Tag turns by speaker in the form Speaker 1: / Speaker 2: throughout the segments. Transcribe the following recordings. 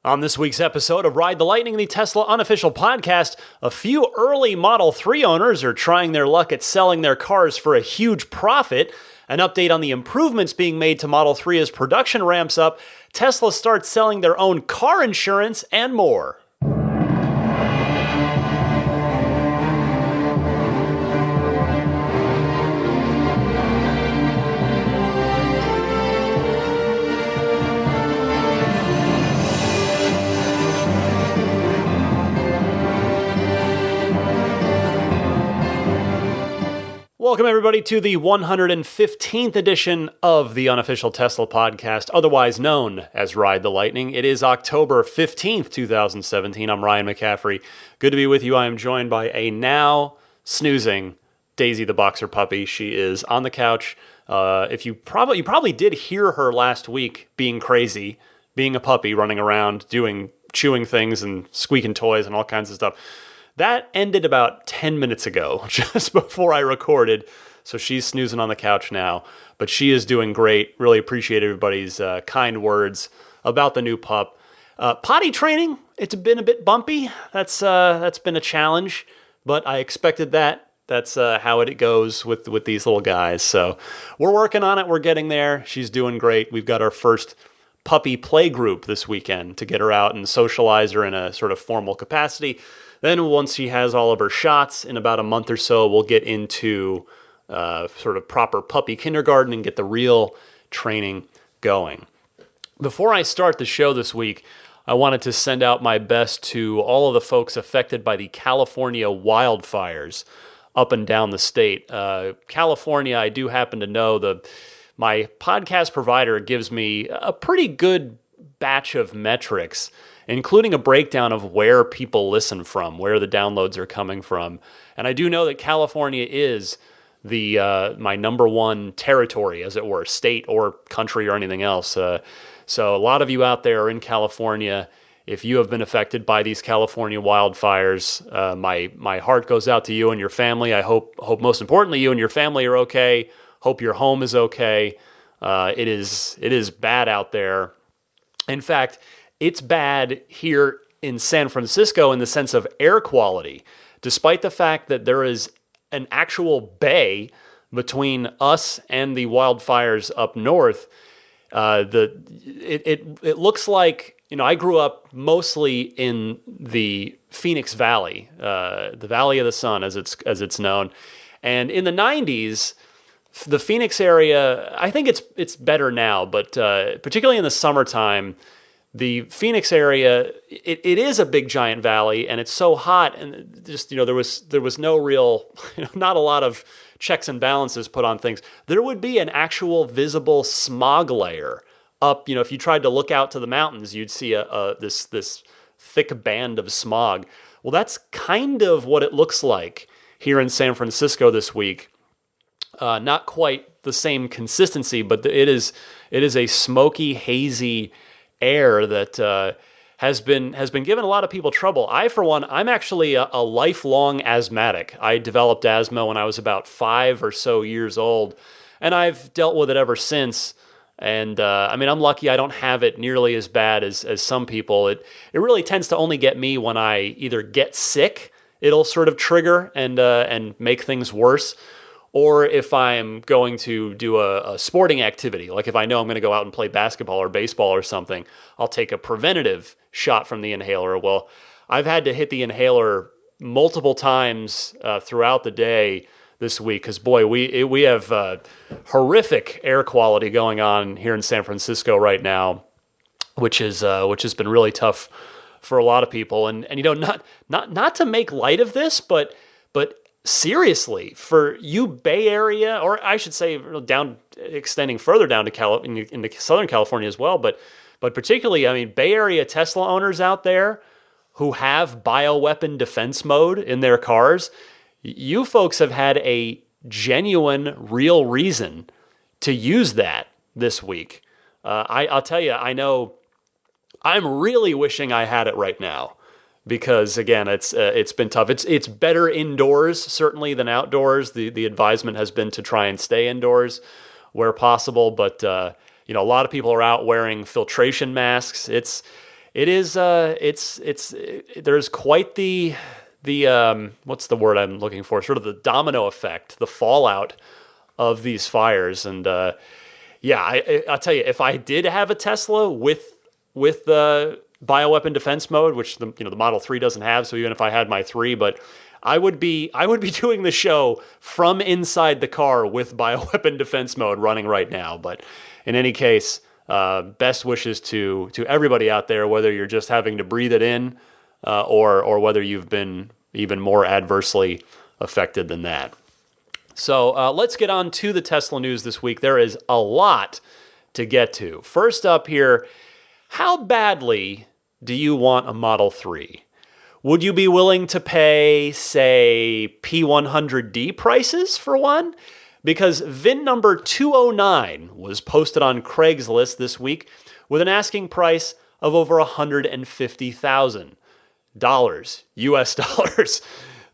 Speaker 1: On this week's episode of Ride the Lightning, the Tesla unofficial podcast, a few early Model 3 owners are trying their luck at selling their cars for a huge profit, an update on the improvements being made to Model 3 as production ramps up, Tesla starts selling their own car insurance, and more. Welcome, everybody, to the 115th edition of the unofficial Tesla podcast, otherwise known as Ride the Lightning. It is October 15th, 2017. I'm Ryan McCaffrey. Good to be with you. I am joined by a now snoozing Daisy the Boxer puppy. She is on the couch. If you probably did hear her last week being crazy, being a puppy, running around, chewing things and squeaking toys and all kinds of stuff. That ended about 10 minutes ago, just before I recorded, so she's snoozing on the couch now, but she is doing great. Really appreciate everybody's kind words about the new pup. Potty training, it's been a bit bumpy. That's been a challenge, but I expected that. That's how it goes with these little guys, so we're working on it. We're getting there. She's doing great. We've got our first puppy play group this weekend to get her out and socialize her in a sort of formal capacity. Then once she has all of her shots, in about a month or so, we'll get into sort of proper puppy kindergarten and get the real training going. Before I start the show this week, I wanted to send out my best to all of the folks affected by the California wildfires up and down the state. California, I do happen to know my podcast provider gives me a pretty good batch of metrics, including a breakdown of where people listen from, where the downloads are coming from. And I do know that California is my number one territory, as it were, state or country or anything else. So a lot of you out there are in California. If you have been affected by these California wildfires, my heart goes out to you and your family. I hope most importantly you and your family are okay. Hope your home is okay. It is bad out there. In fact, it's bad here in San Francisco in the sense of air quality, despite the fact that there is an actual bay between us and the wildfires up north. It looks like, I grew up mostly in the Phoenix Valley, the Valley of the Sun as it's known, and in the 90s. The Phoenix area, I think it's better now, but particularly in the summertime, the Phoenix area, it is a big giant valley, and it's so hot, and just there was no real, not a lot of checks and balances put on things. There would be an actual visible smog layer up. If you tried to look out to the mountains, you'd see this thick band of smog. Well, that's kind of what it looks like here in San Francisco this week. Not quite the same consistency, but it is a smoky, hazy air that has been giving a lot of people trouble. I, for one, I'm actually a lifelong asthmatic. I developed asthma when I was about 5 or so years old, and I've dealt with it ever since. And I'm lucky I don't have it nearly as bad as some people. It really tends to only get me when I either get sick, it'll sort of trigger and make things worse. Or if I'm going to do a sporting activity, like if I know I'm going to go out and play basketball or baseball or something, I'll take a preventative shot from the inhaler. Well, I've had to hit the inhaler multiple times throughout the day this week because, boy, we have horrific air quality going on here in San Francisco right now, which has been really tough for a lot of people. And not to make light of this, but seriously, for you Bay Area, or I should say extending further down to into Southern California as well, but particularly, Bay Area Tesla owners out there who have bioweapon defense mode in their cars, you folks have had a genuine, real reason to use that this week. I'll tell you, I know I'm really wishing I had it right now. Because again, it's been tough. It's better indoors certainly than outdoors. The advisement has been to try and stay indoors where possible. But a lot of people are out wearing filtration masks. It's it is, there's quite the what's the word I'm looking for? Sort of the domino effect, the fallout of these fires. And I'll tell you, if I did have a Tesla with the bioweapon defense mode, which the Model 3 doesn't have, so even if I had my 3, but I would be doing the show from inside the car with bioweapon defense mode running right now. But in any case, best wishes to everybody out there, whether you're just having to breathe it in, or whether you've been even more adversely affected than that. So let's get on to the Tesla news this week. There is a lot to get to. First up here, how badly do you want a Model 3? Would you be willing to pay, say, P100D prices for one? Because VIN number 209 was posted on Craigslist this week with an asking price of over $150,000 US dollars.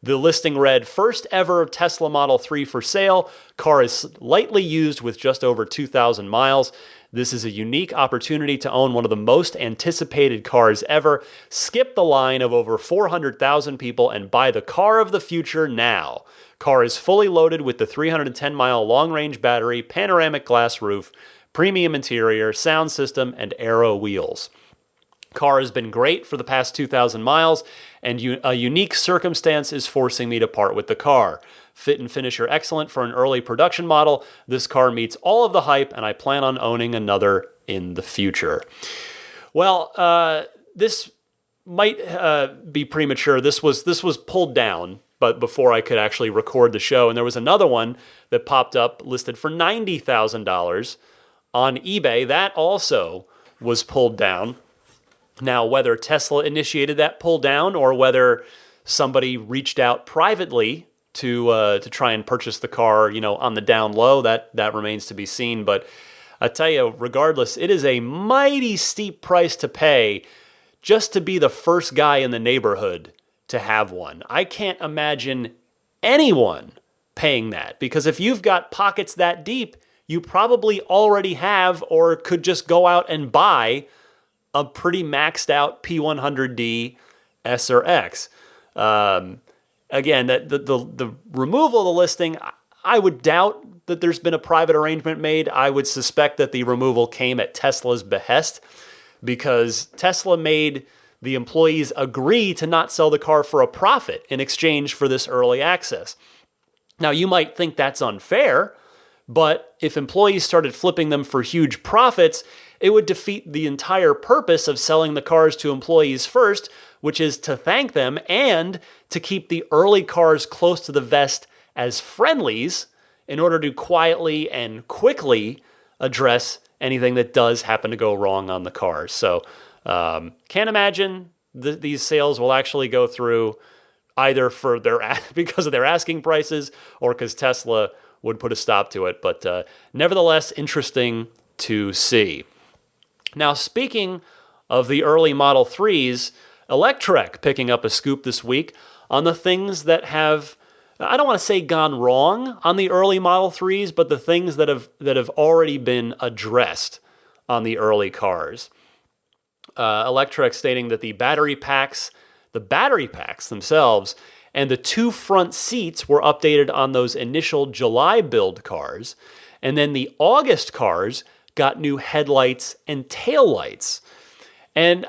Speaker 1: The listing read, first ever Tesla Model 3 for sale. Car is lightly used with just over 2,000 miles. This is a unique opportunity to own one of the most anticipated cars ever. Skip the line of over 400,000 people and buy the car of the future now. Car is fully loaded with the 310-mile long-range battery, panoramic glass roof, premium interior, sound system, and aero wheels. Car has been great for the past 2,000 miles, and a unique circumstance is forcing me to part with the car. Fit and finish are excellent for an early production model. This car meets all of the hype, and I plan on owning another in the future. Well, this might be premature. This was pulled down, but before I could actually record the show, and there was another one that popped up listed for $90,000 on eBay. That also was pulled down. Now, whether Tesla initiated that pull down or whether somebody reached out privately to try and purchase the car, on the down low, that remains to be seen. But I tell you, regardless, it is a mighty steep price to pay just to be the first guy in the neighborhood to have one. I can't imagine anyone paying that, because if you've got pockets that deep, you probably already have or could just go out and buy a pretty maxed out P100D S or X. Again, the removal of the listing, I would doubt that there's been a private arrangement made. I would suspect that the removal came at Tesla's behest, because Tesla made the employees agree to not sell the car for a profit in exchange for this early access. Now, you might think that's unfair, but if employees started flipping them for huge profits, it would defeat the entire purpose of selling the cars to employees first, which is to thank them and to keep the early cars close to the vest as friendlies in order to quietly and quickly address anything that does happen to go wrong on the cars. So can't imagine these sales will actually go through, either for because of their asking prices or because Tesla would put a stop to it. But nevertheless, interesting to see. Now, speaking of the early Model 3s, Electrek picking up a scoop this week on the things that have, I don't want to say gone wrong on the early Model 3s, but the things that have already been addressed on the early cars. Electrek stating that the battery packs themselves and the two front seats were updated on those initial July build cars, and then the August cars got new headlights and taillights. And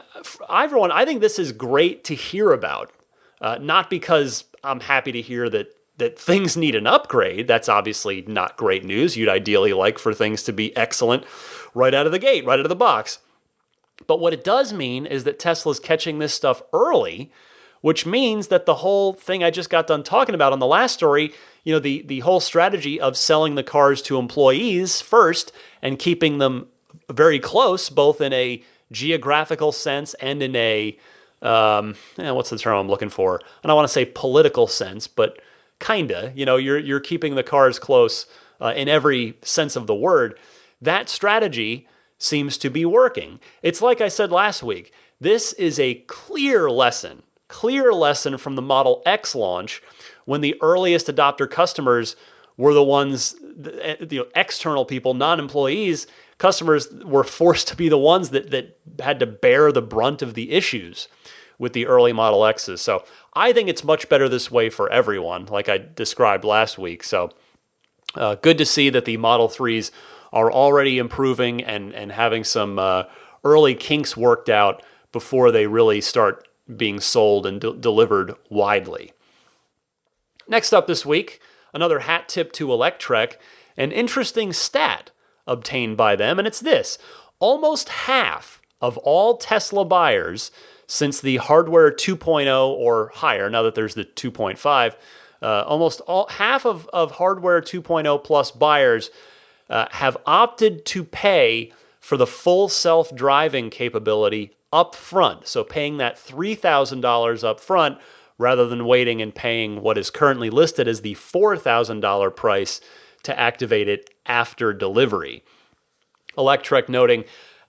Speaker 1: everyone, I think this is great to hear about. Not because I'm happy to hear that things need an upgrade. That's obviously not great news. You'd ideally like for things to be excellent right out of the gate, right out of the box. But what it does mean is that Tesla's catching this stuff early, which means that the whole thing I just got done talking about on the last story, the whole strategy of selling the cars to employees first and keeping them very close, both in a geographical sense and in a, what's the term I'm looking for? I don't want to say political sense, but kinda, you're keeping the cars close in every sense of the word. That strategy seems to be working. It's like I said last week, this is a clear lesson from the Model X launch, when the earliest adopter customers were the ones, external people, non-employees, customers were forced to be the ones that had to bear the brunt of the issues with the early Model X's. So I think it's much better this way for everyone, like I described last week. So good to see that the Model 3s are already improving and having some early kinks worked out before they really start being sold and delivered widely. Next up this week, another hat tip to Electrek, an interesting stat obtained by them, and it's this. Almost half of all Tesla buyers since the hardware 2.0 or higher, now that there's the 2.5, half of hardware 2.0 plus buyers have opted to pay for the full self-driving capability up front. So paying that $3,000 up front rather than waiting and paying what is currently listed as the $4,000 price to activate it after delivery. Electrek noting,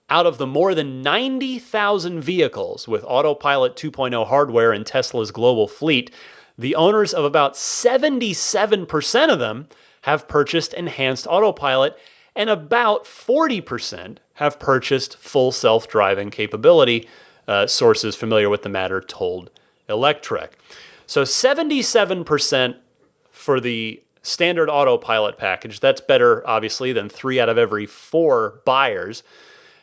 Speaker 1: out of the more than 90,000 vehicles with Autopilot 2.0 hardware in Tesla's global fleet, the owners of about 77% of them have purchased enhanced Autopilot, and about 40% have purchased full self-driving capability, sources familiar with the matter told Electrek. So 77% for the standard Autopilot package. That's better, obviously, than 3 out of every 4 buyers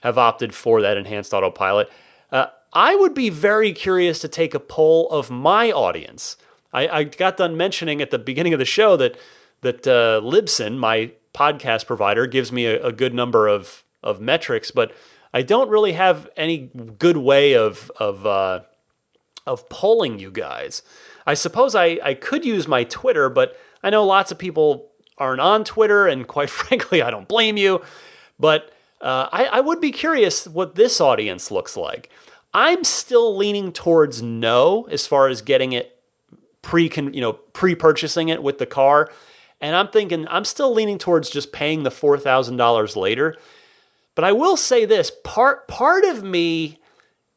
Speaker 1: have opted for that enhanced Autopilot. I would be very curious to take a poll of my audience. I got done mentioning at the beginning of the show that Libsyn, my podcast provider, gives me a good number of metrics, but I don't really have any good way of polling you guys. I suppose I could use my Twitter, but I know lots of people aren't on Twitter, and quite frankly, I don't blame you. But I would be curious what this audience looks like. I'm still leaning towards no as far as getting it pre-purchasing it with the car. And I'm thinking I'm still leaning towards just paying the $4,000 later. But I will say this, part of me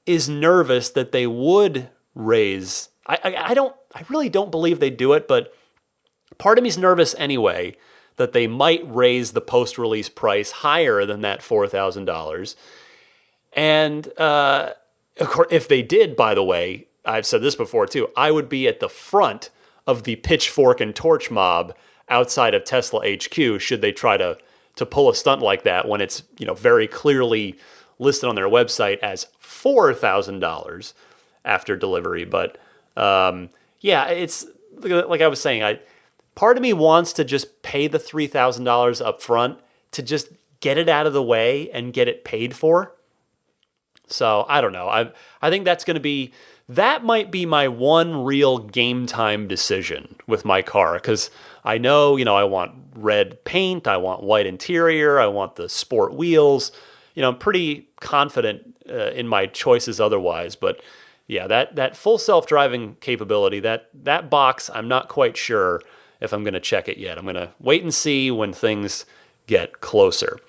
Speaker 1: is nervous that they would raise. I really don't believe they do it, but part of me is nervous anyway that they might raise the post-release price higher than that $4,000. And of course, if they did, by the way, I've said this before too, I would be at the front of the pitchfork and torch mob outside of Tesla HQ should they try to pull a stunt like that when it's very clearly listed on their website as $4,000 after delivery. But it's like I was saying, part of me wants to just pay the $3,000 up front to just get it out of the way and get it paid for. So I don't know. I think that might be my one real game time decision with my car, because I know, I want red paint, I want white interior, I want the sport wheels. I'm pretty confident in my choices otherwise, but yeah, that full self-driving capability, that box, I'm not quite sure if I'm going to check it yet. I'm going to wait and see when things get closer.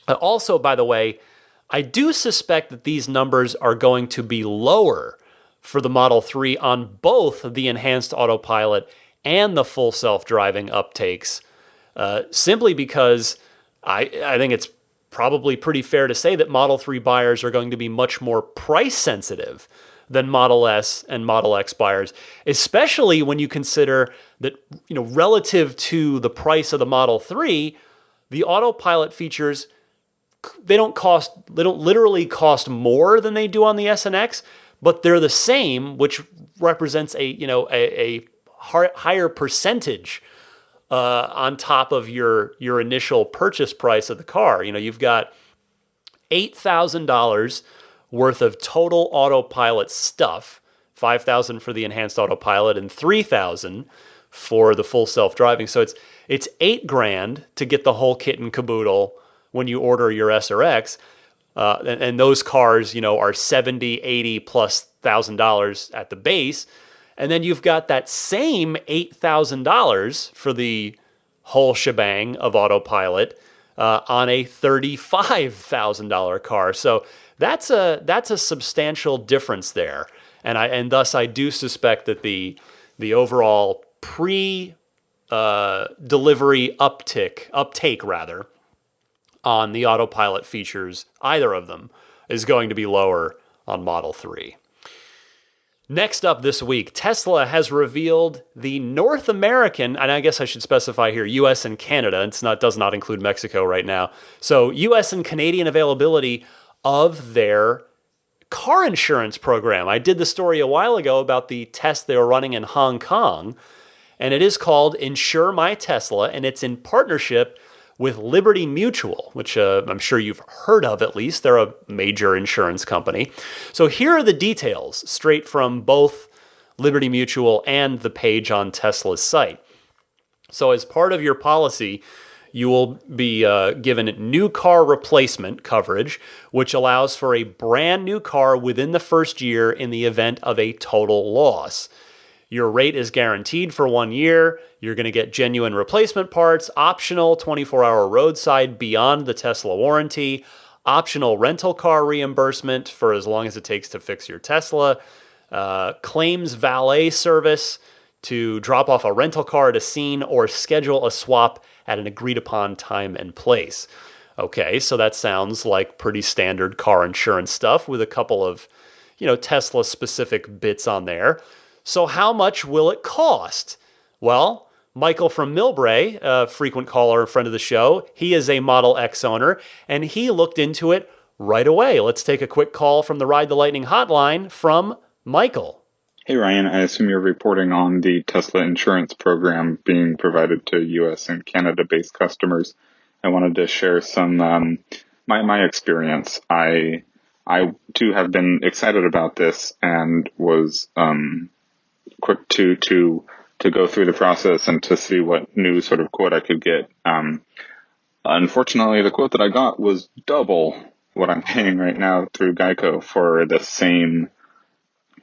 Speaker 1: Also, by the way, I do suspect that these numbers are going to be lower for the Model 3 on both the enhanced Autopilot and the full self-driving uptakes, simply because I think it's probably pretty fair to say that Model 3 buyers are going to be much more price sensitive than Model S and Model X buyers, especially when you consider that, relative to the price of the Model 3, the Autopilot features, they don't literally cost more than they do on the S and X, but they're the same, which represents a higher percentage on top of your initial purchase price of the car. You've got $8,000 worth of total Autopilot stuff, $5,000 for the enhanced Autopilot and $3,000 for the full self-driving. So it's $8,000 to get the whole kit and caboodle when you order your S or X. And those cars, are $70,000, $80,000 plus $1,000 at the base. And then you've got that same $8,000 for the whole shebang of Autopilot on a $35,000 car. So that's a substantial difference there. And thus I do suspect that the overall pre-delivery uptake on the autopilot features, either of them, is going to be lower on Model 3. Next up this week, Tesla has revealed the North American, and I guess I should specify here, US and Canada. Does not include Mexico right now. So US and Canadian availability of their car insurance program. I did the story a while ago about the test they were running in Hong Kong, and it is called Insure My Tesla, and it's in partnership with Liberty Mutual, which I'm sure you've heard of at least. They're a major insurance company. So here are the details straight from both Liberty Mutual and the page on Tesla's site. So as part of your policy, you will be given new car replacement coverage, which allows for a brand new car within the first year in the event of a total loss. Your rate is guaranteed for 1 year. You're going to get genuine replacement parts, optional 24-hour roadside beyond the Tesla warranty, optional rental car reimbursement for as long as it takes to fix your Tesla, claims valet service to drop off a rental car at a scene or schedule a swap at an agreed upon time and place. Okay, so that sounds like pretty standard car insurance stuff with a couple of, Tesla specific bits on there. So how much will it cost? Well, Michael from Millbrae, a frequent caller and friend of the show, he is a Model X owner, and he looked into it right away. Let's take a quick call from the Ride the Lightning hotline from Michael.
Speaker 2: Hey, Ryan. I assume you're reporting on the Tesla insurance program being provided to U.S. and Canada-based customers. I wanted to share some my experience. I too have been excited about this and was quick to go through the process and to see what new sort of quote I could get. Unfortunately, the quote that I got was double what I'm paying right now through Geico for the same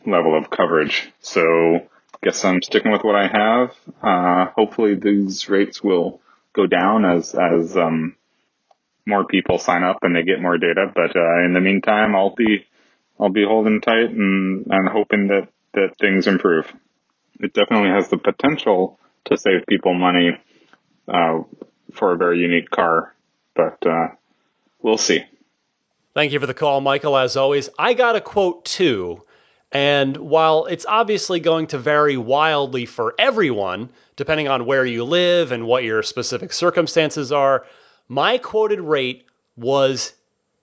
Speaker 2: level of coverage. So guess I'm sticking with what I have. Hopefully these rates will go down as more people sign up and they get more data. But in the meantime, I'll be holding tight and hoping that things improve. It definitely has the potential to save people money for a very unique car, but we'll see.
Speaker 1: Thank you for the call, Michael, as always. I got a quote too, and while it's obviously going to vary wildly for everyone, depending on where you live and what your specific circumstances are, my quoted rate was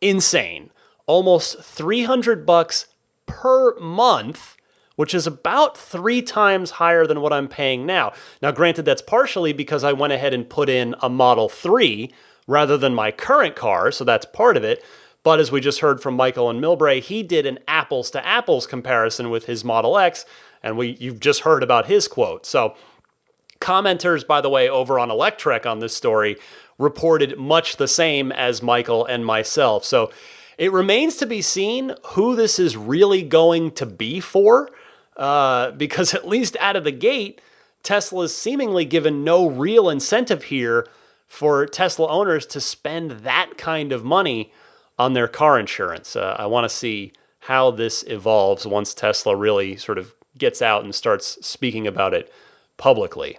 Speaker 1: insane. Almost $300 per month, which is about 3 times higher than what I'm paying now. Now, granted, that's partially because I went ahead and put in a Model 3 rather than my current car, so that's part of it. But as we just heard from Michael and Millbrae, he did an apples-to-apples comparison with his Model X, and you've just heard about his quote. So commenters, by the way, over on Electrek on this story reported much the same as Michael and myself. So it remains to be seen who this is really going to be for. Because at least out of the gate, Tesla's seemingly given no real incentive here for Tesla owners to spend that kind of money on their car insurance. I want to see how this evolves once Tesla really sort of gets out and starts speaking about it publicly.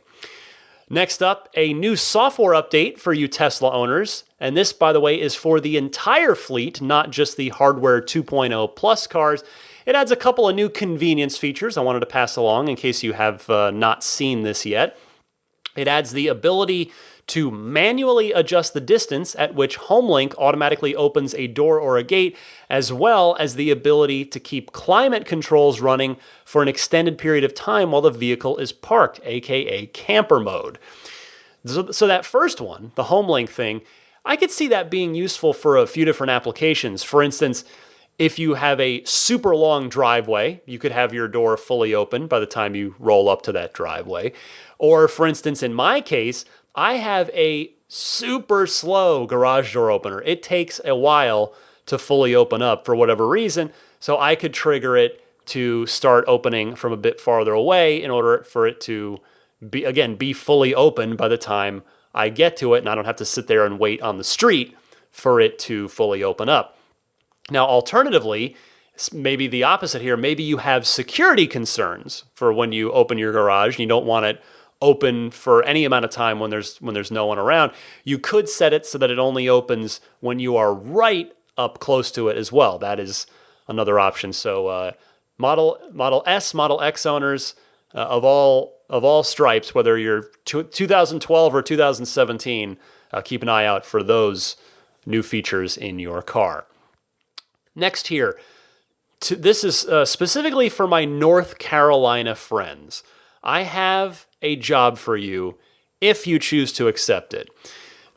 Speaker 1: Next up, a new software update for you Tesla owners. And this, by the way, is for the entire fleet, not just the Hardware 2.0 Plus cars. It adds a couple of new convenience features I wanted to pass along in case you have not seen this yet. It adds the ability to manually adjust the distance at which HomeLink automatically opens a door or a gate, as well as the ability to keep climate controls running for an extended period of time while the vehicle is parked, aka camper mode. So that first one, the HomeLink thing, I could see that being useful for a few different applications. For instance, if you have a super long driveway, you could have your door fully open by the time you roll up to that driveway. Or for instance, in my case, I have a super slow garage door opener. It takes a while to fully open up for whatever reason, so I could trigger it to start opening from a bit farther away in order for it to be fully open by the time I get to it, and I don't have to sit there and wait on the street for it to fully open up. Now, alternatively, maybe the opposite here. Maybe you have security concerns for when you open your garage and you don't want it open for any amount of time when there's no one around. You could set it so that it only opens when you are right up close to it as well. That is another option. So Model S, Model X owners of all stripes, whether you're 2012 or 2017, keep an eye out for those new features in your car. Next here, this is specifically for my North Carolina friends. I have a job for you if you choose to accept it.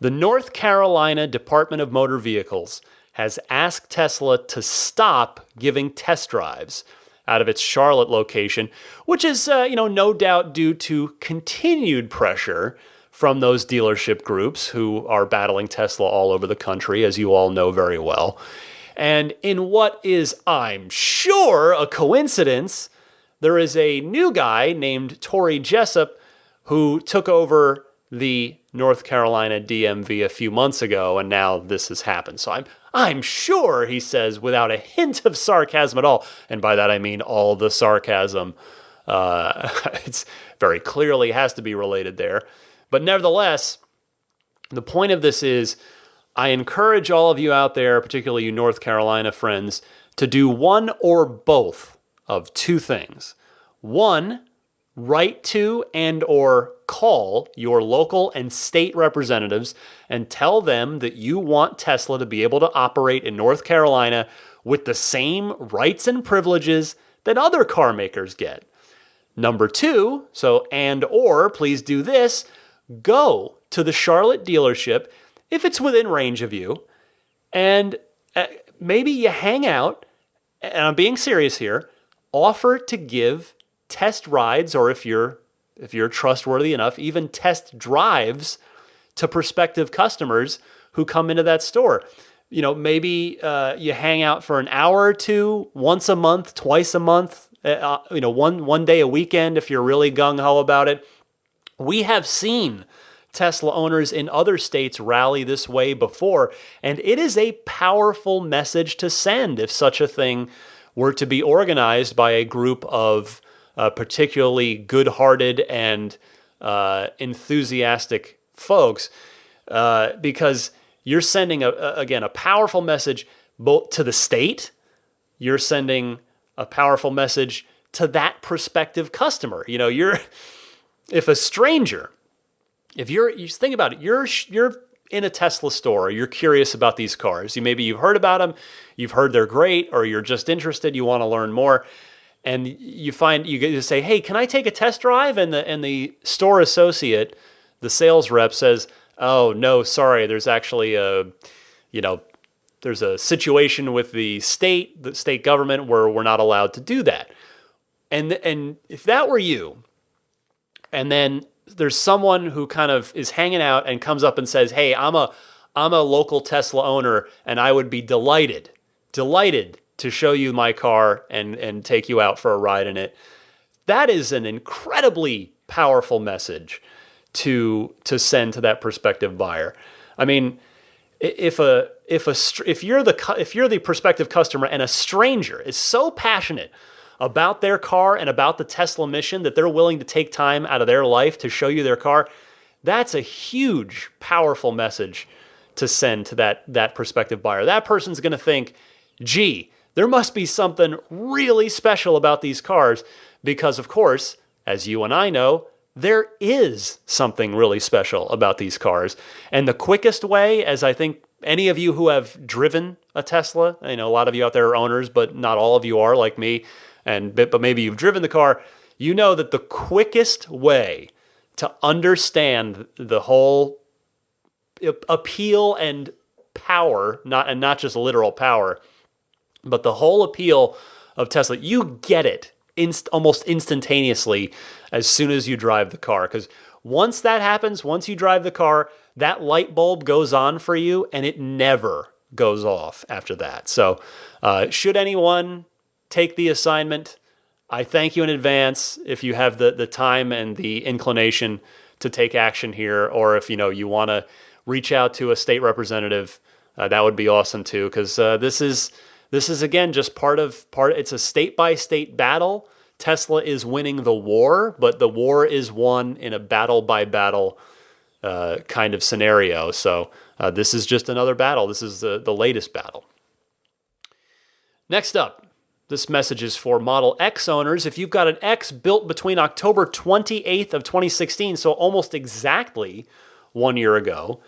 Speaker 1: The North Carolina Department of Motor Vehicles has asked Tesla to stop giving test drives out of its Charlotte location, which is, no doubt due to continued pressure from those dealership groups who are battling Tesla all over the country, as you all know very well. And in what is, I'm sure, a coincidence, there is a new guy named Tory Jessup who took over the North Carolina DMV a few months ago, and now this has happened. So I'm sure, he says, without a hint of sarcasm at all, and by that I mean all the sarcasm, it's very clearly has to be related there. But nevertheless, the point of this is, I encourage all of you out there, particularly you North Carolina friends, to do one or both of two things. One, write to and or call your local and state representatives and tell them that you want Tesla to be able to operate in North Carolina with the same rights and privileges that other car makers get. Number two, and or please do this, go to the Charlotte dealership if it's within range of you, and maybe you hang out, and I'm being serious here, offer to give test rides, or if you're trustworthy enough, even test drives to prospective customers who come into that store. Maybe you hang out for an hour or two, once a month, twice a month, one day a weekend if you're really gung-ho about it. We have seen Tesla owners in other states rally this way before, and it is a powerful message to send if such a thing were to be organized by a group of particularly good-hearted and enthusiastic folks, because you're sending, a powerful message both to the state, you're sending a powerful message to that prospective customer. If a stranger, you think about it, you're in a Tesla store, you're curious about these cars. You've heard about them, you've heard they're great, or you're just interested, you want to learn more. And you get to say, hey, can I take a test drive? And the store associate, the sales rep says, oh, no, sorry, there's actually there's a situation with the state government where we're not allowed to do that. And if that were you, and then there's someone who kind of is hanging out and comes up and says, hey, I'm a local Tesla owner, and I would be delighted to show you my car and take you out for a ride in it. That is an incredibly powerful message to send to that prospective buyer. I mean, if you're the prospective customer and a stranger is so passionate about their car and about the Tesla mission that they're willing to take time out of their life to show you their car, that's a huge, powerful message to send to that prospective buyer. That person's going to think, gee, there must be something really special about these cars, because, of course, as you and I know, there is something really special about these cars. And the quickest way, as I think any of you who have driven a Tesla, I know a lot of you out there are owners, but not all of you are like me, but maybe you've driven the car, you know that the quickest way to understand the whole appeal and power, not just literal power, but the whole appeal of Tesla, you get it almost instantaneously as soon as you drive the car. Because once that happens, once you drive the car, that light bulb goes on for you and it never goes off after that. So should anyone take the assignment, I thank you in advance if you have the time and the inclination to take action here, or if you want to reach out to a state representative, that would be awesome too, because this is again just part. It's a state by state battle Tesla is winning the war, but the war is won in a battle-by-battle kind of scenario. So this is just another battle. This is the latest battle. Next up, this message is for Model X owners. If you've got an X built between October 28th of 2016, so almost exactly 1 year ago,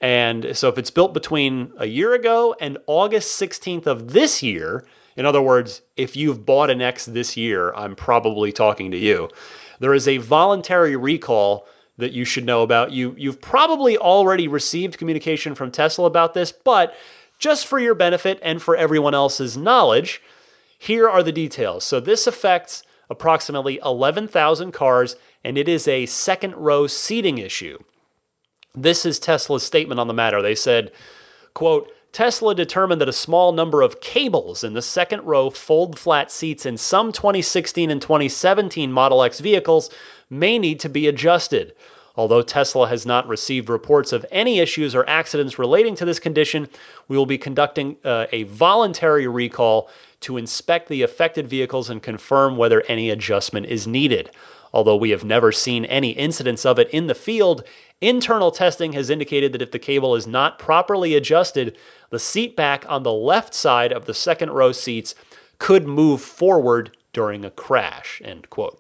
Speaker 1: and so if it's built between a year ago and August 16th of this year, in other words, if you've bought an X this year, I'm probably talking to you, there is a voluntary recall that you should know about. You've probably already received communication from Tesla about this, but just for your benefit and for everyone else's knowledge, here are the details. So this affects approximately 11,000 cars, and it is a second row seating issue. This is Tesla's statement on the matter. They said, quote, Tesla determined that a small number of cables in the second row fold-flat seats in some 2016 and 2017 Model X vehicles may need to be adjusted. Although Tesla has not received reports of any issues or accidents relating to this condition, we will be conducting a voluntary recall to inspect the affected vehicles and confirm whether any adjustment is needed. Although we have never seen any incidents of it in the field, internal testing has indicated that if the cable is not properly adjusted, the seat back on the left side of the second row seats could move forward during a crash, end quote.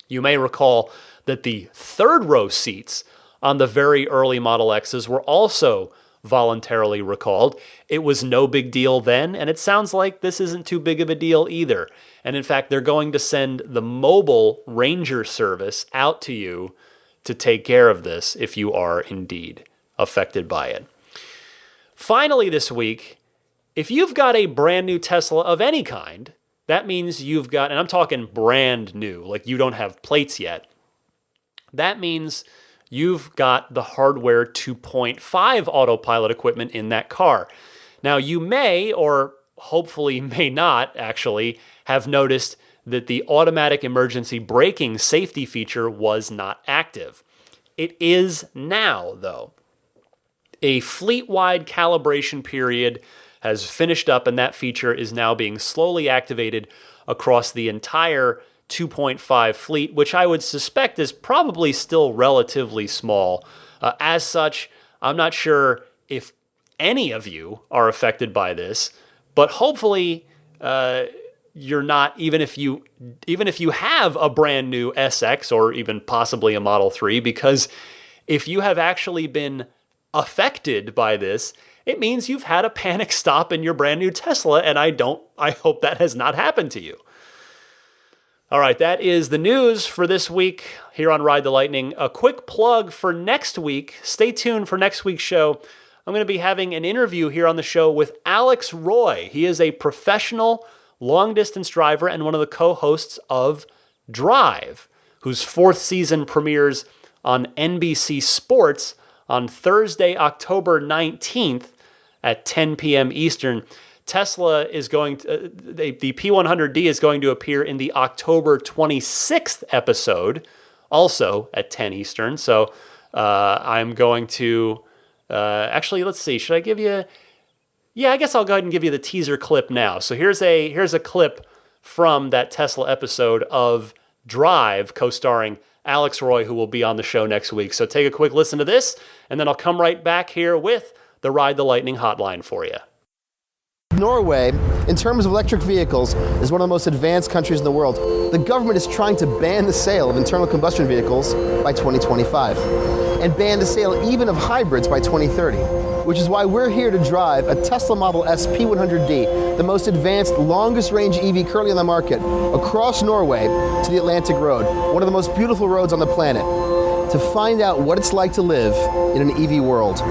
Speaker 1: You may recall that the third row seats on the very early Model X's were also voluntarily recalled. It was no big deal then, and it sounds like this isn't too big of a deal either. And in fact, they're going to send the mobile Ranger service out to you to take care of this if you are indeed affected by it. Finally this week, if you've got a brand new Tesla of any kind, that means you've got, and I'm talking brand new, like you don't have plates yet, that means you've got the hardware 2.5 autopilot equipment in that car. Now, you may, or hopefully may not actually, have noticed that the automatic emergency braking safety feature was not active. It is now, though. A fleet-wide calibration period has finished up, and that feature is now being slowly activated across the entire 2.5 fleet, which I would suspect is probably still relatively small. As such, I'm not sure if any of you are affected by this, but hopefully you're not, even if you have a brand new SX or even possibly a Model 3, because if you have actually been affected by this, it means you've had a panic stop in your brand new Tesla, and I hope that has not happened to you. All right, that is the news for this week here on Ride the Lightning. A quick plug for next week. Stay tuned for next week's show. I'm going to be having an interview here on the show with Alex Roy. He is a professional long-distance driver and one of the co-hosts of Drive, whose fourth season premieres on NBC Sports on Thursday, October 19th at 10 p.m. Eastern. Tesla is going to, the P100D is going to appear in the October 26th episode, also at 10 Eastern. So I'm going to, actually, let's see, should I give you, yeah, I guess I'll go ahead and give you the teaser clip now. So here's a clip from that Tesla episode of Drive, co-starring Alex Roy, who will be on the show next week. So take a quick listen to this, and then I'll come right back here with the Ride the Lightning hotline for you.
Speaker 3: Norway, in terms of electric vehicles, is one of the most advanced countries in the world. The government is trying to ban the sale of internal combustion vehicles by 2025, and ban the sale even of hybrids by 2030, which is why we're here to drive a Tesla Model S P100D, the most advanced, longest range EV currently on the market, across Norway to the Atlantic Road, one of the most beautiful roads on the planet, to find out what it's like to live in an EV world.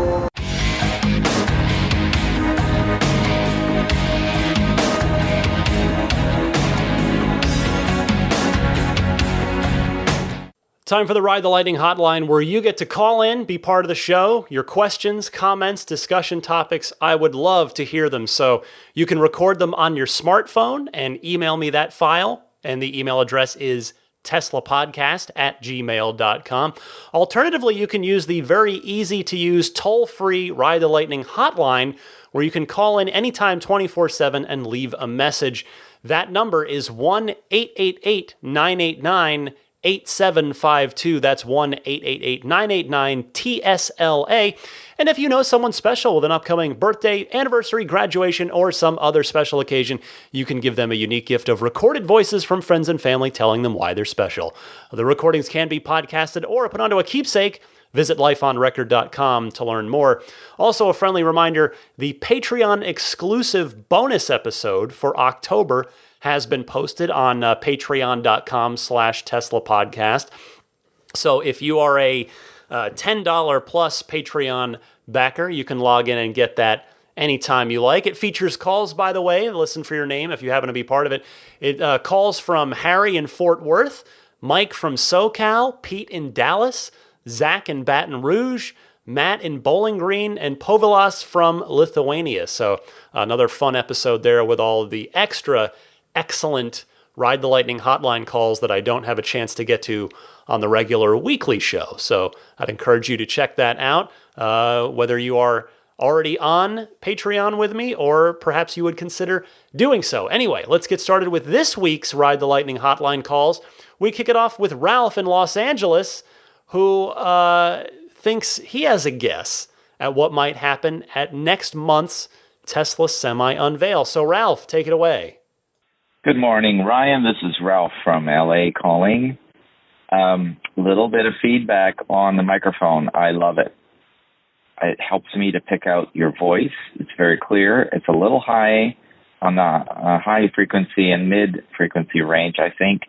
Speaker 1: Time for the Ride the Lightning hotline, where you get to call in, be part of the show. Your questions, comments, discussion topics, I would love to hear them. So you can record them on your smartphone and email me that file. And the email address is teslapodcast@gmail.com. Alternatively, you can use the very easy-to-use toll-free Ride the Lightning hotline, where you can call in anytime 24/7 and leave a message. That number is 1-888-989-8752. That's 1-888-989-TSLA. And if you know someone special with an upcoming birthday, anniversary, graduation, or some other special occasion, you can give them a unique gift of recorded voices from friends and family telling them why they're special. The recordings can be podcasted or put onto a keepsake. Visit lifeonrecord.com to learn more. Also, a friendly reminder, the Patreon exclusive bonus episode for October has been posted on patreon.com/Tesla podcast. So if you are a $10 plus Patreon backer, you can log in and get that anytime you like. It features calls, by the way. Listen for your name if you happen to be part of it. It calls from Harry in Fort Worth, Mike from SoCal, Pete in Dallas, Zach in Baton Rouge, Matt in Bowling Green, and Povilas from Lithuania. So another fun episode there with all of the extra excellent Ride the Lightning hotline calls that I don't have a chance to get to on the regular weekly show. So I'd encourage you to check that out, whether you are already on Patreon with me or perhaps you would consider doing so. Anyway, let's get started with this week's Ride the Lightning hotline calls. We kick it off with Ralph in Los Angeles, who thinks he has a guess at what might happen at next month's Tesla Semi unveil. So Ralph, take it away.
Speaker 4: Good morning, Ryan. This is Ralph from LA calling. Little bit of feedback on the microphone. I love it. It helps me to pick out your voice. It's very clear. It's a little high on the high frequency and mid frequency range. I think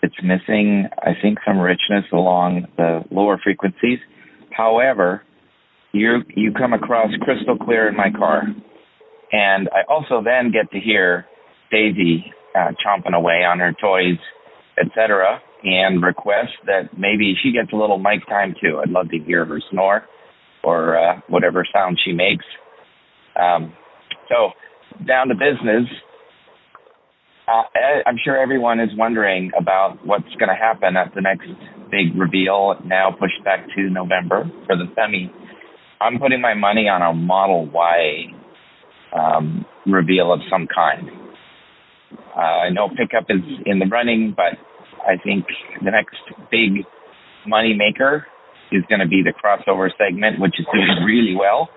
Speaker 4: it's missing, some richness along the lower frequencies. However, you come across crystal clear in my car. And I also then get to hear Daisy chomping away on her toys, etc., and request that maybe she gets a little mic time too. I'd love to hear her snore or whatever sound she makes. So down to business. I'm sure everyone is wondering about what's going to happen at the next big reveal, now pushed back to November for the Semi. I'm putting my money on a Model Y reveal of some kind. I know pickup is in the running, but I think the next big money maker is going to be the crossover segment, which is doing really well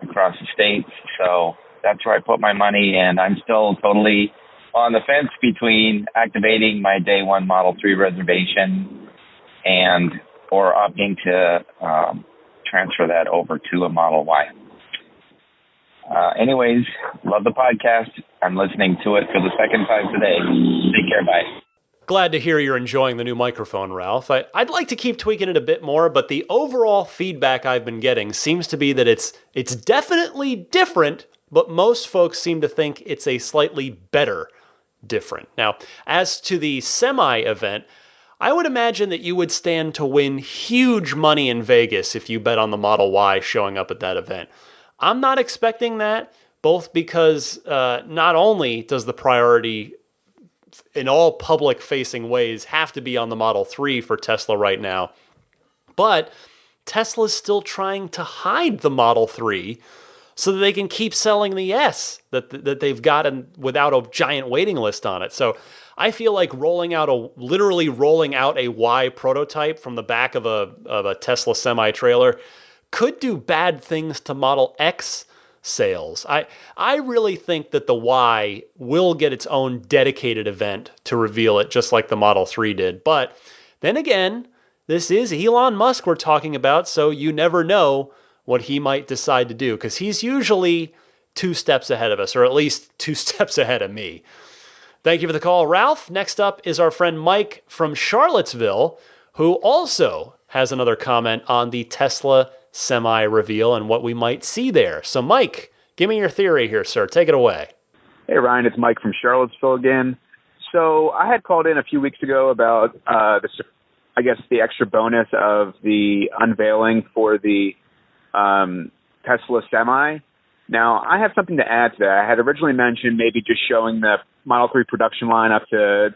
Speaker 4: across the states. So that's where I put my money, and I'm still totally on the fence between activating my day one Model 3 reservation or opting to transfer that over to a Model Y. Anyways, love the podcast. I'm listening to it for the second time today. Take care. Bye.
Speaker 1: Glad to hear you're enjoying the new microphone, Ralph. I'd like to keep tweaking it a bit more, but the overall feedback I've been getting seems to be that it's definitely different, but most folks seem to think it's a slightly better different. Now, as to the Semi event, I would imagine that you would stand to win huge money in Vegas if you bet on the Model Y showing up at that event. I'm not expecting that, both because not only does the priority in all public-facing ways have to be on the Model 3 for Tesla right now, but Tesla's still trying to hide the Model 3 so that they can keep selling the S that they've gotten without a giant waiting list on it. So I feel like literally rolling out a Y prototype from the back of a Tesla semi-trailer could do bad things to Model X sales. I really think that the Y will get its own dedicated event to reveal it, just like the Model 3 did. But then again, this is Elon Musk we're talking about, so you never know what he might decide to do, because he's usually 2 steps ahead of us, or at least 2 steps ahead of me. Thank you for the call, Ralph. Next up is our friend Mike from Charlottesville, who also has another comment on the Tesla Semi reveal and what we might see there. So Mike, give me your theory here, sir. Take it away.
Speaker 5: Hey, Ryan, it's Mike from Charlottesville again. So I had called in a few weeks ago about the extra bonus of the unveiling for the Tesla Semi. Now, I have something to add to that. I had originally mentioned maybe just showing the Model 3 production line up to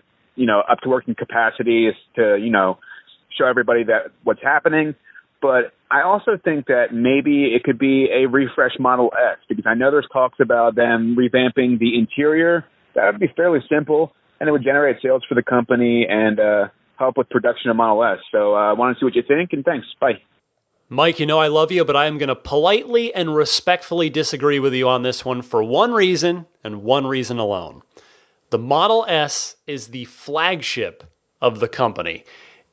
Speaker 5: working capacity to, show everybody that what's happening. But I also think that maybe it could be a refresh Model S, because I know there's talks about them revamping the interior that would be fairly simple, and it would generate sales for the company and help with production of Model S. So I want to see what you think, and thanks. Bye.
Speaker 1: Mike, you know I love you, but I am going to politely and respectfully disagree with you on this one for one reason and one reason alone. The Model S is the flagship of the company.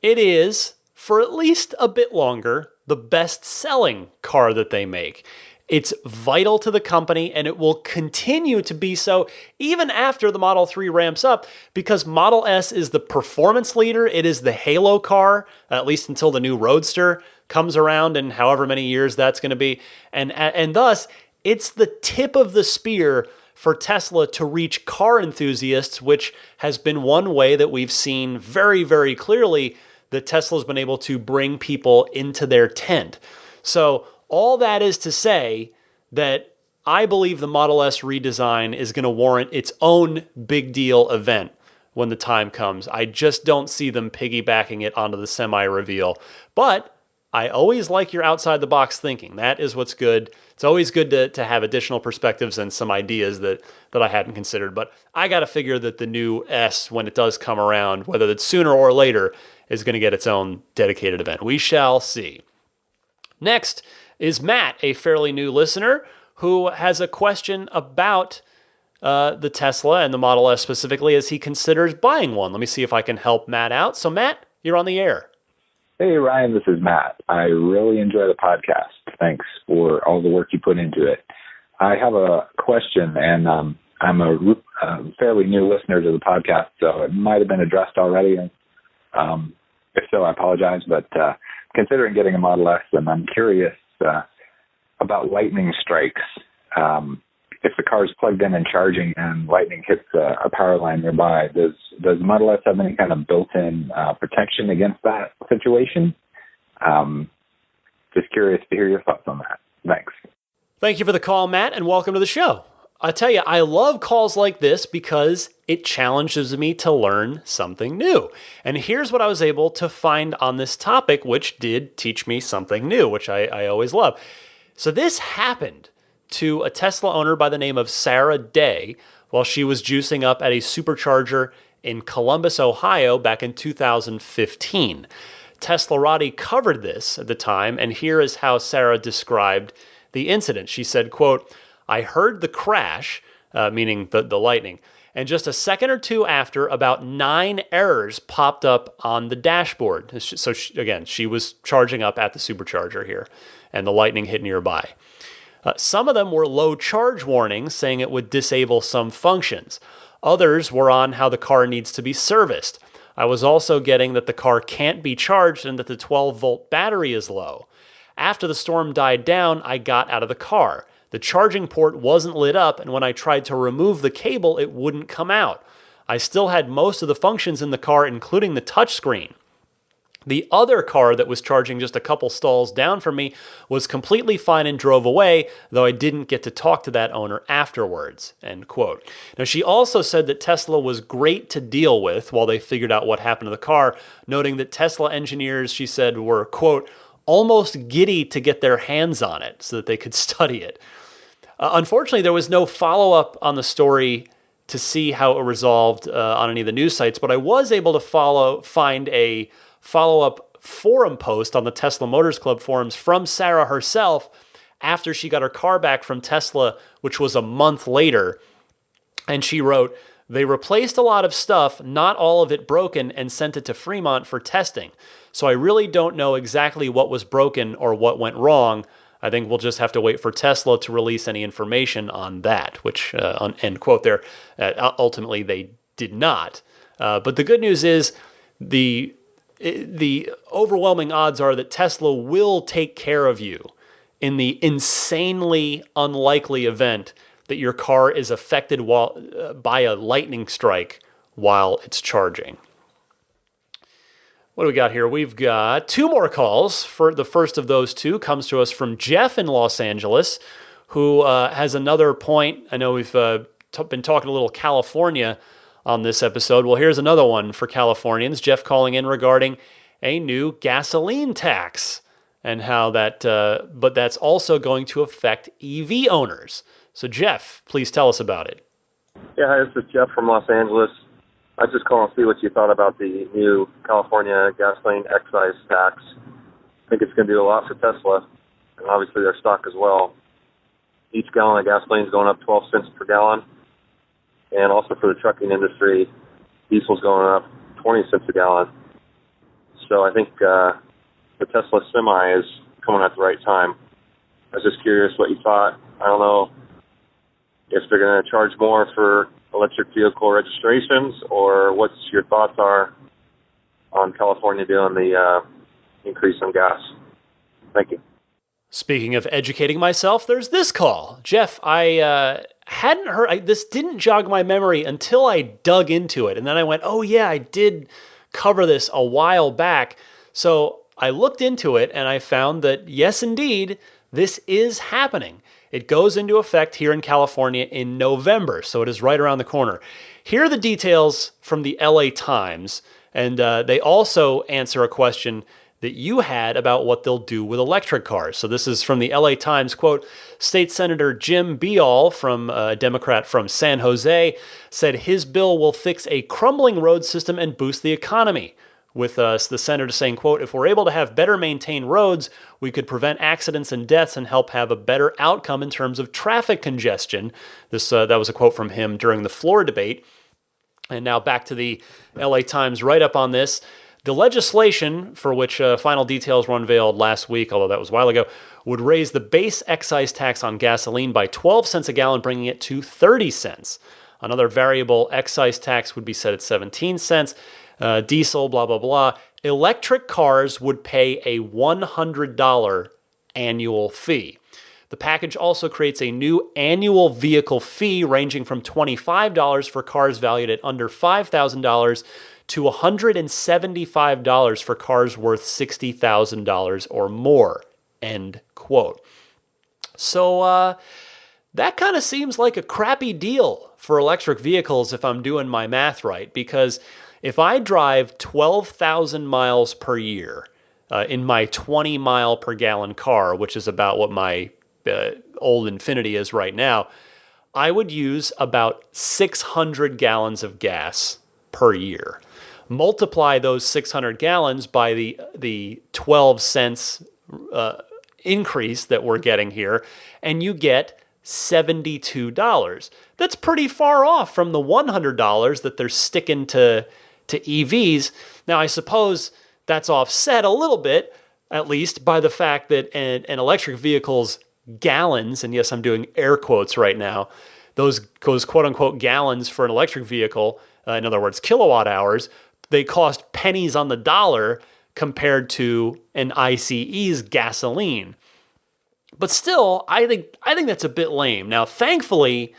Speaker 1: It is, for at least a bit longer, the best-selling car that they make. It's vital to the company, and it will continue to be so even after the Model 3 ramps up, because Model S is the performance leader. It is the halo car, at least until the new Roadster comes around in however many years that's going to be. And thus, it's the tip of the spear for Tesla to reach car enthusiasts, which has been one way that we've seen very, very clearly that Tesla's been able to bring people into their tent. So all that is to say that I believe the Model S redesign is going to warrant its own big deal event when the time comes. I just don't see them piggybacking it onto the Semi reveal. But I always like your outside the box thinking. That is what's good. It's always good to have additional perspectives and some ideas that I hadn't considered. But I got to figure that the new S, when it does come around, whether it's sooner or later, is going to get its own dedicated event. We shall see. Next is Matt, a fairly new listener, who has a question about the Tesla and the Model S specifically as he considers buying one. Let me see if I can help Matt out. So Matt, you're on the air.
Speaker 6: Hey, Ryan, this is Matt. I really enjoy the podcast. Thanks for all the work you put into it. I have a question, and I'm a fairly new listener to the podcast, so it might have been addressed already. If so, I apologize, but considering getting a Model S, and I'm curious about lightning strikes. If the car is plugged in and charging and lightning hits a power line nearby, does Model S have any kind of built-in protection against that situation? Just curious to hear your thoughts on that. Thanks.
Speaker 1: Thank you for the call, Matt, and welcome to the show. I tell you, I love calls like this because it challenges me to learn something new. And here's what I was able to find on this topic, which did teach me something new, which I always love. So this happened to a Tesla owner by the name of Sarah Day while she was juicing up at a supercharger in Columbus, Ohio back in 2015. Teslarati covered this at the time, and here is how Sarah described the incident. She said, quote, "I heard the crash," meaning the lightning, and just a second or two after, about 9 errors popped up on the dashboard. So she was charging up at the supercharger here, and the lightning hit nearby. Some of them were low charge warnings saying it would disable some functions. Others were on how the car needs to be serviced. I was also getting that the car can't be charged and that the 12-volt battery is low. After the storm died down, I got out of the car. The charging port wasn't lit up, and when I tried to remove the cable, it wouldn't come out. I still had most of the functions in the car, including the touchscreen. The other car that was charging just a couple stalls down from me was completely fine and drove away, though I didn't get to talk to that owner afterwards, end quote. Now, she also said that Tesla was great to deal with while they figured out what happened to the car, noting that Tesla engineers, she said, were, quote, almost giddy to get their hands on it so that they could study it. Unfortunately, there was no follow-up on the story to see how it resolved on any of the news sites, but I was able to find a follow-up forum post on the Tesla Motors Club forums from Sarah herself after she got her car back from Tesla, which was a month later. And she wrote, "They replaced a lot of stuff, not all of it broken, and sent it to Fremont for testing. So I really don't know exactly what was broken or what went wrong. I think we'll just have to wait for Tesla to release any information on that," which, end quote there, ultimately they did not. But the good news is the overwhelming odds are that Tesla will take care of you in the insanely unlikely event that your car is affected by a lightning strike while it's charging. What do we got here? We've got 2 more calls. For the first of those 2 comes to us from Jeff in Los Angeles, who has another point. I know we've been talking a little California on this episode. Well, here's another one for Californians. Jeff calling in regarding a new gasoline tax and how that, but that's also going to affect EV owners. So Jeff, please tell us about it.
Speaker 7: Yeah, hi, this is Jeff from Los Angeles. I just called to see what you thought about the new California gasoline excise tax. I think it's going to do a lot for Tesla, and obviously their stock as well. Each gallon of gasoline is going up 12 cents per gallon, and also for the trucking industry, diesel's going up 20 cents a gallon. So I think the Tesla Semi is coming at the right time. I was just curious what you thought. I don't know if they're going to charge more for electric vehicle registrations, or what your thoughts are on California doing the increase in gas. Thank you.
Speaker 1: Speaking of educating myself, there's this call. Jeff, I hadn't heard, this didn't jog my memory until I dug into it. And then I went, oh yeah, I did cover this a while back. So I looked into it and I found that yes, indeed, this is happening. It goes into effect here in California in November, so it is right around the corner. Here are the details from the LA Times, and they also answer a question that you had about what they'll do with electric cars. So this is from the LA Times, quote, State Senator Jim Beall, from a Democrat from San Jose, said his bill will fix a crumbling road system and boost the economy. With the senator saying, quote, if we're able to have better maintained roads, we could prevent accidents and deaths and help have a better outcome in terms of traffic congestion. That was a quote from him during the floor debate. And now back to the LA Times write-up on this. The legislation, for which final details were unveiled last week, although that was a while ago, would raise the base excise tax on gasoline by 12 cents a gallon, bringing it to 30 cents. Another variable excise tax would be set at 17 cents. Diesel, blah, blah, blah. Electric cars would pay a $100 annual fee. The package also creates a new annual vehicle fee ranging from $25 for cars valued at under $5,000 to $175 for cars worth $60,000 or more, end quote. So that kind of seems like a crappy deal for electric vehicles if I'm doing my math right, because if I drive 12,000 miles per year in my 20 mile per gallon car, which is about what my old Infiniti is right now, I would use about 600 gallons of gas per year. Multiply those 600 gallons by the 12 cents increase that we're getting here, and you get $72. That's pretty far off from the $100 that they're sticking to EVs. Now, I suppose that's offset a little bit, at least, by the fact that an electric vehicle's gallons, and yes, I'm doing air quotes right now, those quote-unquote gallons for an electric vehicle, in other words, kilowatt hours, they cost pennies on the dollar compared to an ICE's gasoline. But still, I think that's a bit lame. Now, thankfully,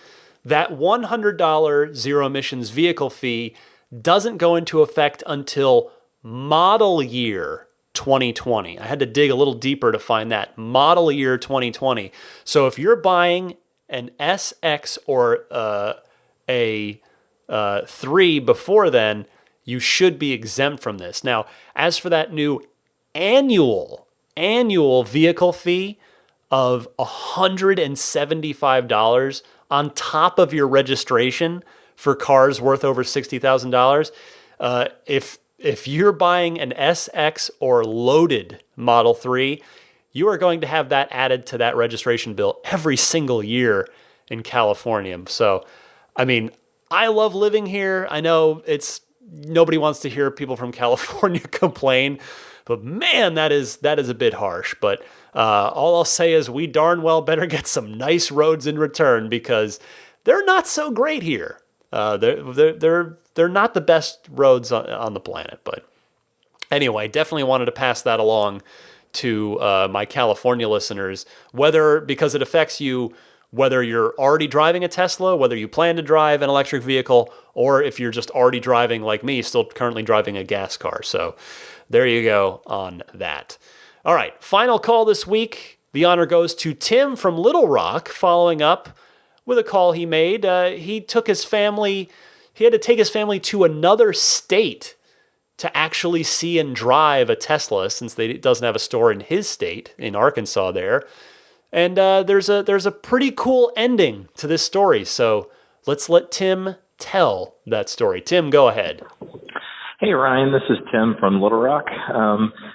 Speaker 1: that $100 zero emissions vehicle fee doesn't go into effect until model year 2020. I had to dig a little deeper to find that. Model year 2020. So if you're buying an SX or a 3 before then, you should be exempt from this. Now, as for that new annual vehicle fee of $175 on top of your registration for cars worth over $60,000, if you're buying an SX or loaded Model 3, you are going to have that added to that registration bill every single year in California. So, I mean, I love living here. I know nobody wants to hear people from California complain, but man, that is a bit harsh. But all I'll say is we darn well better get some nice roads in return, because they're not so great here. They're not the best roads on the planet. But anyway, definitely wanted to pass that along to my California listeners, because it affects you, whether you're already driving a Tesla, whether you plan to drive an electric vehicle, or if you're just already driving, like me, still currently driving a gas car. So there you go on that. All right, final call this week. The honor goes to Tim from Little Rock, following up with a call he made. He had to take his family to another state to actually see and drive a Tesla, since it doesn't have a store in his state, in Arkansas there. And there's a pretty cool ending to this story. So let's let Tim tell that story. Tim, go ahead.
Speaker 8: Hey, Ryan, this is Tim from Little Rock.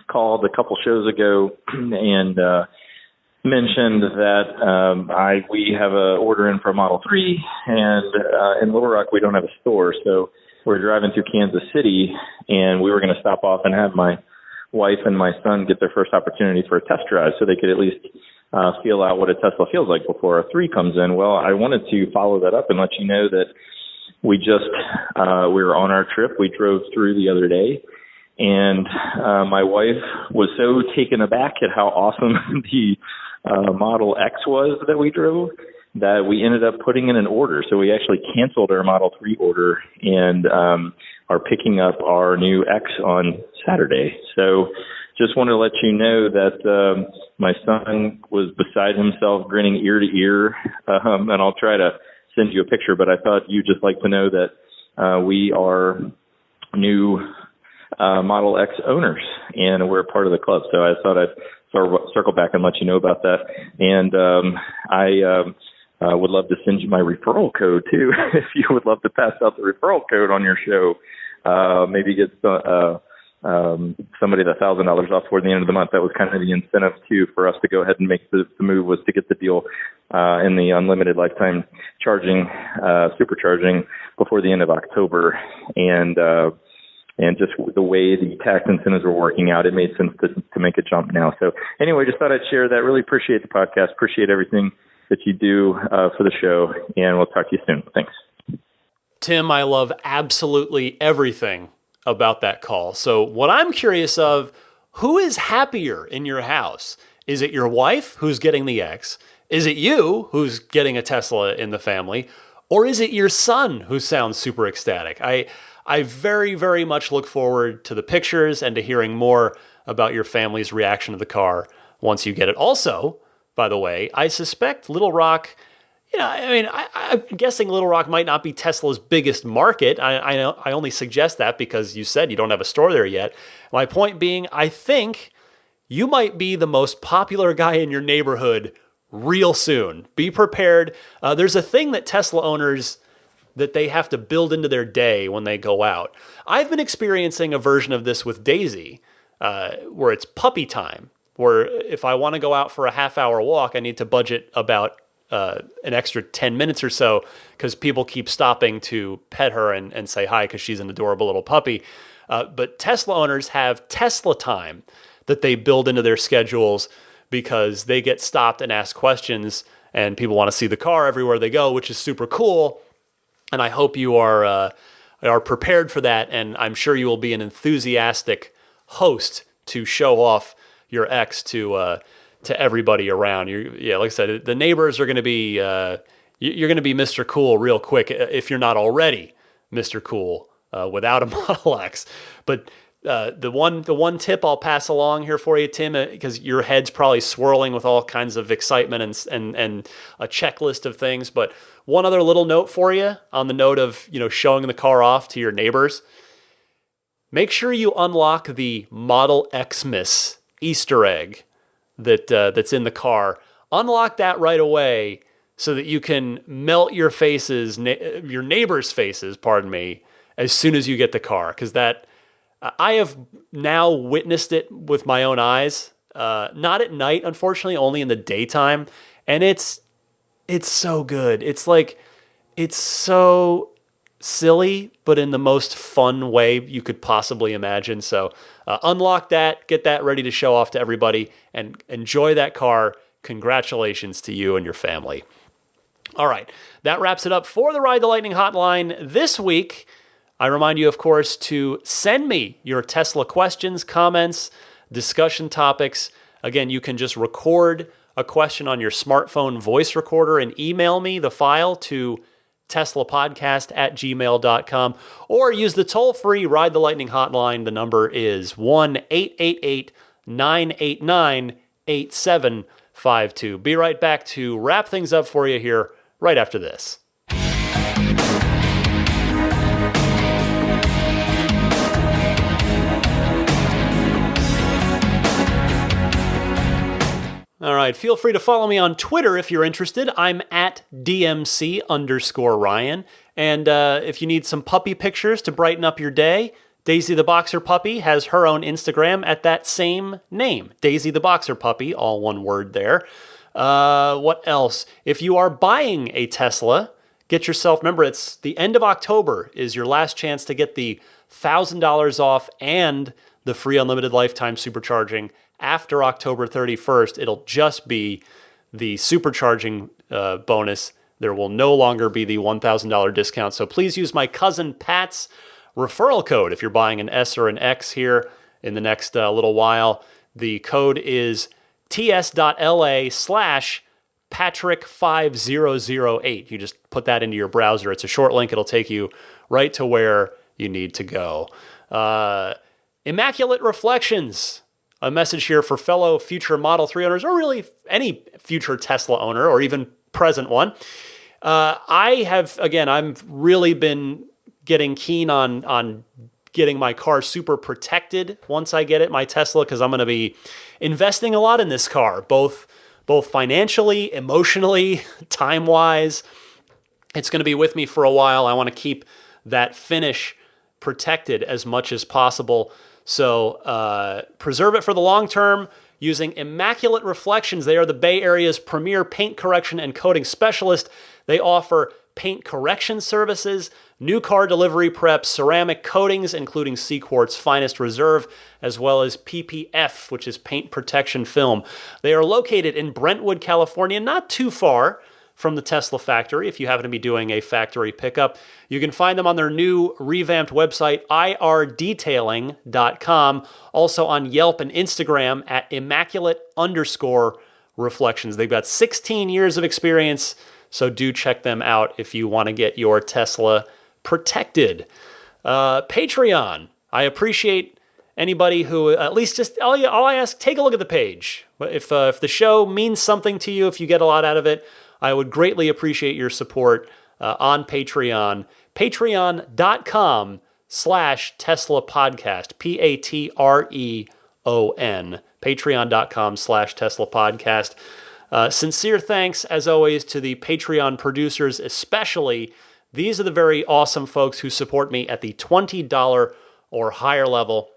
Speaker 8: Called a couple shows ago and mentioned that we have an order in for a Model 3, and in Little Rock we don't have a store, so we're driving through Kansas City, and we were going to stop off and have my wife and my son get their first opportunity for a test drive so they could at least feel out what a Tesla feels like before a 3 comes in. Well, I wanted to follow that up and let you know that we were on our trip. We drove through the other day, and my wife was so taken aback at how awesome the Model X was that we drove that we ended up putting in an order. So we actually canceled our Model 3 order and are picking up our new X on Saturday. So just wanted to let you know that my son was beside himself, grinning ear to ear, and I'll try to send you a picture, but I thought you'd just like to know that we are new Model X owners, and we're part of the club. So I thought I'd sort of circle back and let you know about that. And I would love to send you my referral code, too, if you would love to pass out the referral code on your show. Maybe get somebody $1,000 off toward the end of the month. That was kind of the incentive, too, for us to go ahead and make the move, was to get the deal in the unlimited lifetime charging, supercharging before the end of October. And just the way the tax incentives were working out, it made sense to make a jump now. So anyway, just thought I'd share that. Really appreciate the podcast. Appreciate everything that you do for the show. And we'll talk to you soon. Thanks.
Speaker 1: Tim, I love absolutely everything about that call. So what I'm curious of, who is happier in your house? Is it your wife who's getting the X? Is it you who's getting a Tesla in the family? Or is it your son who sounds super ecstatic? I very, very much look forward to the pictures and to hearing more about your family's reaction to the car once you get it. Also, by the way, I suspect Little Rock, I'm guessing Little Rock might not be Tesla's biggest market. I only suggest that because you said you don't have a store there yet. My point being, I think you might be the most popular guy in your neighborhood real soon. Be prepared. There's a thing that Tesla owners that they have to build into their day when they go out. I've been experiencing a version of this with Daisy, where it's puppy time, where if I want to go out for a half-hour walk, I need to budget about an extra 10 minutes or so because people keep stopping to pet her and say hi because she's an adorable little puppy. But Tesla owners have Tesla time that they build into their schedules because they get stopped and asked questions, and people want to see the car everywhere they go, which is super cool. And I hope you are prepared for that, and I'm sure you will be an enthusiastic host to show off your X to everybody around. Like I said, the neighbors are going to be you're going to be Mr. Cool real quick if you're not already Mr. Cool without a Model X. But the one tip I'll pass along here for you, Tim, because your head's probably swirling with all kinds of excitement and a checklist of things. But one other little note for you on the note of showing the car off to your neighbors. Make sure you unlock the Model Xmas Easter egg that's in the car. Unlock that right away so that you can melt your your neighbors' faces, as soon as you get the car, because that. I have now witnessed it with my own eyes, not at night, unfortunately, only in the daytime. And it's so good. It's so silly, but in the most fun way you could possibly imagine. So unlock that, get that ready to show off to everybody, and enjoy that car. Congratulations to you and your family. All right, that wraps it up for the Ride the Lightning Hotline this week. I remind you, of course, to send me your Tesla questions, comments, discussion topics. Again, you can just record a question on your smartphone voice recorder and email me the file to teslapodcast@gmail.com, or use the toll-free Ride the Lightning hotline. The number is 1-888-989-8752. Be right back to wrap things up for you here right after this. All right, right. Feel free to follow me on Twitter if you're interested. I'm at DMC_Ryan. And if you need some puppy pictures to brighten up your day, Daisy the Boxer Puppy has her own Instagram at that same name. Daisy the Boxer Puppy, all one word there. What else? If you are buying a Tesla, get yourself, remember it's the end of October is your last chance to get the $1,000 off and the free unlimited lifetime supercharging. After October 31st, it'll just be the supercharging bonus. There will no longer be the $1,000 discount. So please use my cousin Pat's referral code if you're buying an S or an X here in the next little while. The code is ts.la/Patrick5008. You just put that into your browser. It's a short link. It'll take you right to where you need to go. Immaculate Reflections. A message here for fellow future Model 3 owners, or really any future Tesla owner, or even present one. I've really been getting keen on getting my car super protected once I get it, my Tesla, because I'm going to be investing a lot in this car, both financially, emotionally, time-wise. It's going to be with me for a while. I want to keep that finish protected as much as possible. So preserve it for the long term using Immaculate Reflections. They are the Bay Area's premier paint correction and coating specialist. They offer paint correction services, new car delivery prep, ceramic coatings, including Seaquart's Finest Reserve, as well as PPF, which is paint protection film. They are located in Brentwood, California, not too far from the Tesla factory. If you happen to be doing a factory pickup, you can find them on their new revamped website, irdetailing.com. Also on Yelp and Instagram at Immaculate_Reflections. They've got 16 years of experience, so do check them out if you want to get your Tesla protected. Patreon. I appreciate anybody who at least just all I ask, take a look at the page. If the show means something to you, if you get a lot out of it, I would greatly appreciate your support on Patreon. Patreon.com/Tesla Podcast. Patreon. Patreon.com/Tesla Podcast. Sincere thanks, as always, to the Patreon producers, especially. These are the very awesome folks who support me at the $20 or higher level.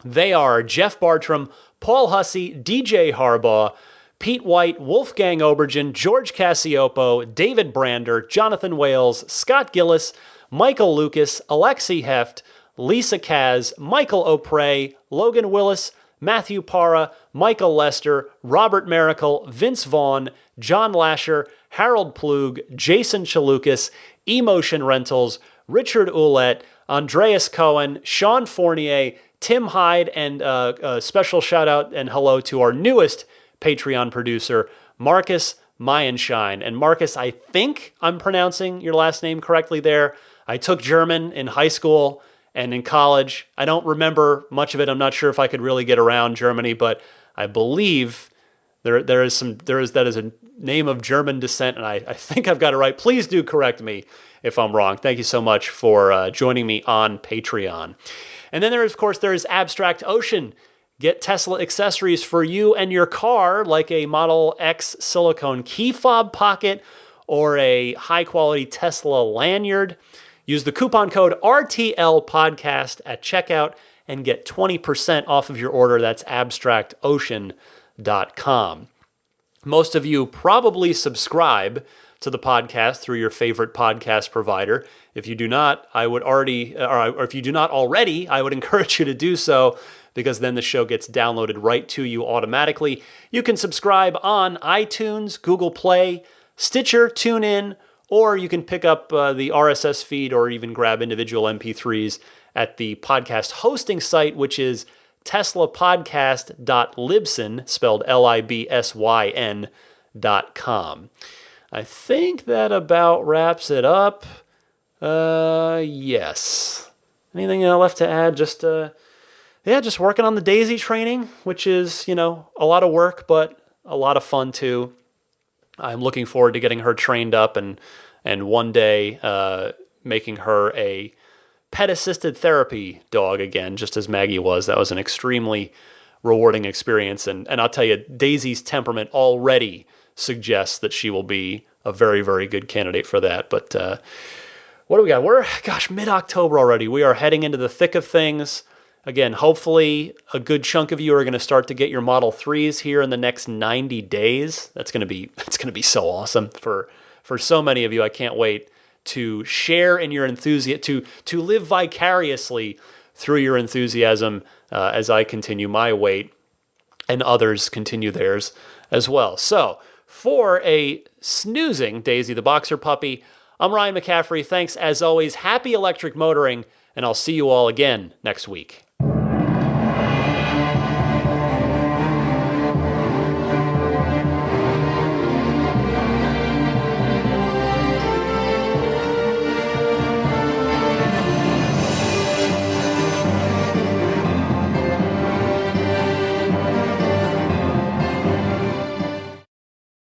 Speaker 1: They are Jeff Bartram, Paul Hussey, DJ Harbaugh, Pete White, Wolfgang Obergen, George Cassiopo, David Brander, Jonathan Wales, Scott Gillis, Michael Lucas, Alexi Heft, Lisa Kaz, Michael O'Prey, Logan Willis, Matthew Parra, Michael Lester, Robert Miracle, Vince Vaughn, John Lasher, Harold Plug, Jason Chalukas, Emotion Rentals, Richard Ouellette, Andreas Cohen, Sean Fournier, Tim Hyde, and a special shout out and hello to our newest Patreon producer, Marcus Mayenschein. And Marcus, I think I'm pronouncing your last name correctly there. I took German in high school and in college. I don't remember much of it. I'm not sure if I could really get around Germany, but I believe that is a name of German descent, and I think I've got it right. Please do correct me if I'm wrong. Thank you so much for joining me on Patreon. And then there is Abstract Ocean. Get Tesla accessories for you and your car, like a Model X silicone key fob pocket or a high-quality Tesla lanyard. Use the coupon code RTLPodcast at checkout and get 20% off of your order. That's abstractocean.com. Most of you probably subscribe to the podcast through your favorite podcast provider. If you do not, I would already encourage you to do so, because then the show gets downloaded right to you automatically. You can subscribe on iTunes, Google Play, Stitcher, TuneIn, or you can pick up the RSS feed or even grab individual MP3s at the podcast hosting site, which is teslapodcast.libsyn, spelled LIBSYN.com. I think that about wraps it up. Yes. Anything left to add? Just working on the Daisy training, which is, a lot of work, but a lot of fun too. I'm looking forward to getting her trained up and one day making her a pet-assisted therapy dog again, just as Maggie was. That was an extremely rewarding experience. And I'll tell you, Daisy's temperament already suggests that she will be a very, very good candidate for that. But what do we got? We're, mid-October already. We are heading into the thick of things. Again, hopefully a good chunk of you are going to start to get your Model 3s here in the next 90 days. It's going to be so awesome for so many of you. I can't wait to share in your enthusiasm, to live vicariously through your enthusiasm as I continue my wait and others continue theirs as well. So, for a snoozing Daisy the Boxer Puppy, I'm Ryan McCaffrey. Thanks as always. Happy electric motoring, and I'll see you all again next week.